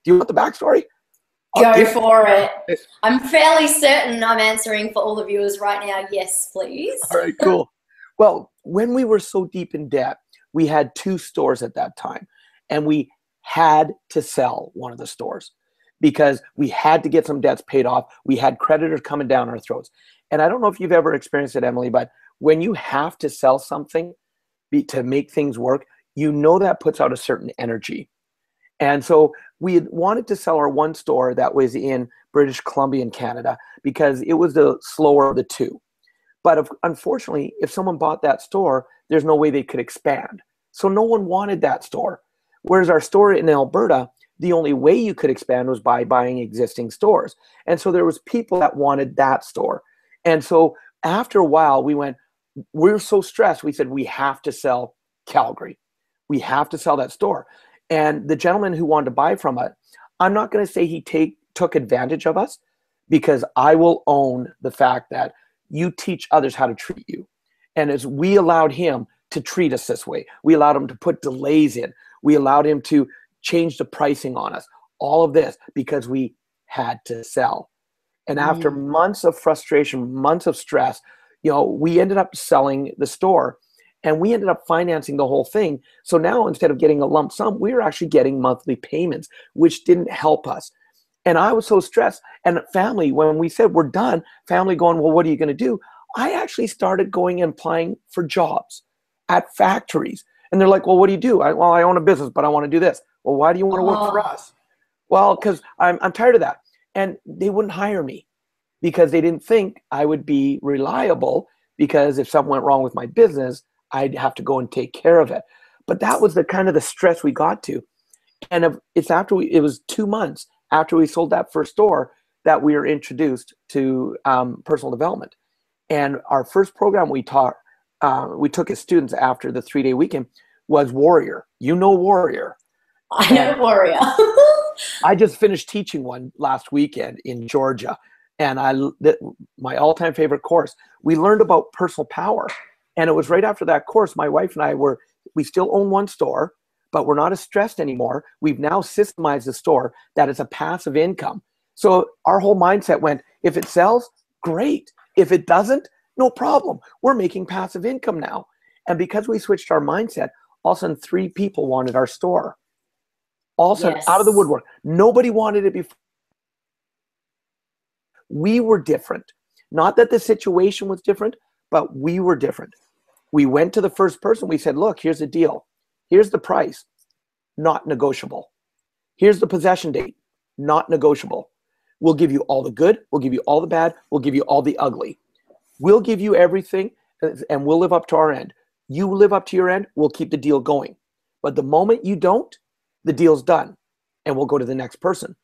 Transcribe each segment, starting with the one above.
Do you want the backstory? Go for it. I'm fairly certain I'm answering for all the viewers right now. Yes, please. All right, cool. Well, when we were so deep in debt, we had 2 stores at that time, and we had to sell one of the stores because we had to get some debts paid off. We had creditors coming down our throats. And I don't know if you've ever experienced it, Emily, but when you have to sell something to make things work, you know that puts out a certain energy. And so we had wanted to sell our one store that was in British Columbia in Canada because it was the slower of the 2. But unfortunately, if someone bought that store, there's no way they could expand. So no one wanted that store. Whereas our store in Alberta, the only way you could expand was by buying existing stores. And so there was people that wanted that store. And so after a while, we're so stressed, we said, we have to sell Calgary. We have to sell that store. And the gentleman who wanted to buy from it, I'm not going to say he took advantage of us, because I will own the fact that you teach others how to treat you. And as we allowed him to treat us this way, we allowed him to put delays in, we allowed him to change the pricing on us, all of this because we had to sell. And after months of frustration, months of stress, we ended up selling the store, and we ended up financing the whole thing. So now instead of getting a lump sum, we were actually getting monthly payments, which didn't help us. And I was so stressed. And family, when we said we're done, family going, well, what are you going to do? I actually started going and applying for jobs at factories. And they're like, well, what do you do? I own a business, but I want to do this. Well, why do you want to work for us? Well, because I'm tired of that. And they wouldn't hire me because they didn't think I would be reliable, because if something went wrong with my business, I'd have to go and take care of it. But that was the kind of the stress we got to. And it was 2 months after we sold that first store that we were introduced to personal development. And our first program we took as students after the 3-day weekend was Warrior. Warrior. I know Warrior. I just finished teaching one last weekend in Georgia. And my all-time favorite course, we learned about personal power. And it was right after that course, my wife and I we still own one store, but we're not as stressed anymore. We've now systemized the store that is a passive income. So our whole mindset went, if it sells, great. If it doesn't, no problem. We're making passive income now. And because we switched our mindset, all of a sudden 3 people wanted our store. All of a sudden, out of the woodwork. Nobody wanted it before. We were different. Not that the situation was different, but we were different. We went to the first person. We said, look, here's the deal. Here's the price. Not negotiable. Here's the possession date. Not negotiable. We'll give you all the good. We'll give you all the bad. We'll give you all the ugly. We'll give you everything, and we'll live up to our end. You live up to your end, we'll keep the deal going. But the moment you don't, the deal's done, and we'll go to the next person.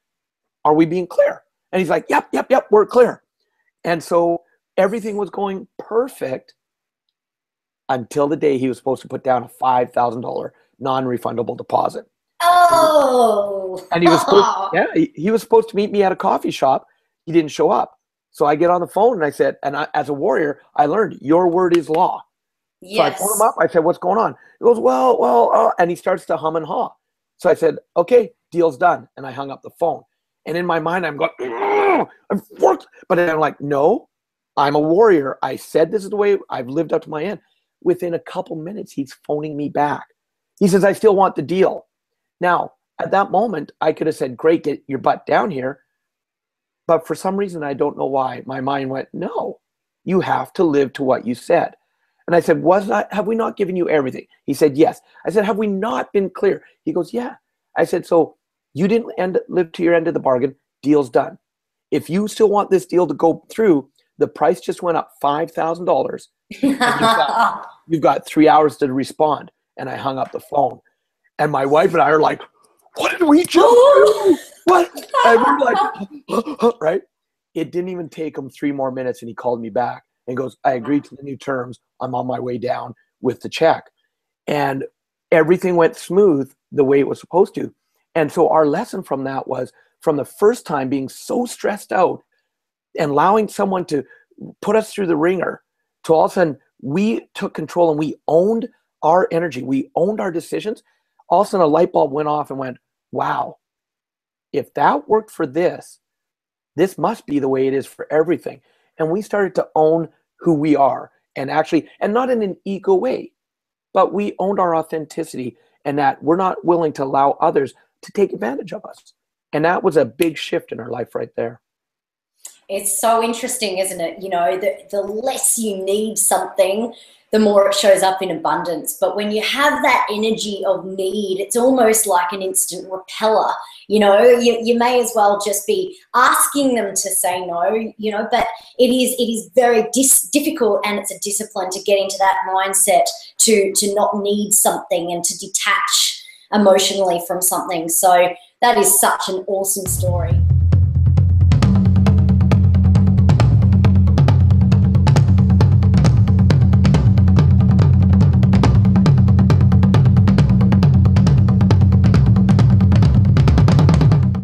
Are we being clear? And he's like, yep, we're clear. And so everything was going perfect until the day he was supposed to put down a $5,000 non-refundable deposit. Oh. And he was supposed to meet me at a coffee shop. He didn't show up. So I get on the phone and I said, as a warrior, I learned your word is law. Yes. So I phoned him up. I said, what's going on? He goes, well, and he starts to hum and haw. So I said, okay, deal's done. And I hung up the phone. And in my mind, I'm going, I've worked. But I'm like, no, I'm a warrior. I said this is the way I've lived up to my end. Within a couple minutes, he's phoning me back. He says, I still want the deal. Now, at that moment, I could have said, great, get your butt down here. But for some reason, I don't know why, my mind went, no, you have to live to what you said. And I said, have we not given you everything? He said, yes. I said, have we not been clear? He goes, yeah. I said, so you didn't live to your end of the bargain. Deal's done. If you still want this deal to go through, the price just went up $5,000. You've got 3 hours to respond. And I hung up the phone. And my wife and I are like, what did we just do? What? And we were like, right? It didn't even take him 3 more minutes, and he called me back and goes, I agreed to the new terms. I'm on my way down with the check. And everything went smooth the way it was supposed to. And so our lesson from that was, from the first time being so stressed out and allowing someone to put us through the ringer, to all of a sudden we took control and we owned our energy. We owned our decisions. All of a sudden a light bulb went off and went, wow, if that worked for this, this must be the way it is for everything. And we started to own who we are, and actually, and not in an ego way, but we owned our authenticity, and that we're not willing to allow others to take advantage of us. And that was a big shift in our life right there. It's so interesting, isn't it? You know, the less you need something, the more it shows up in abundance. But when you have that energy of need, it's almost like an instant repeller. You know, you may as well just be asking them to say no, you know, but it is very difficult, and it's a discipline to get into that mindset to not need something and to detach emotionally from something. So that is such an awesome story.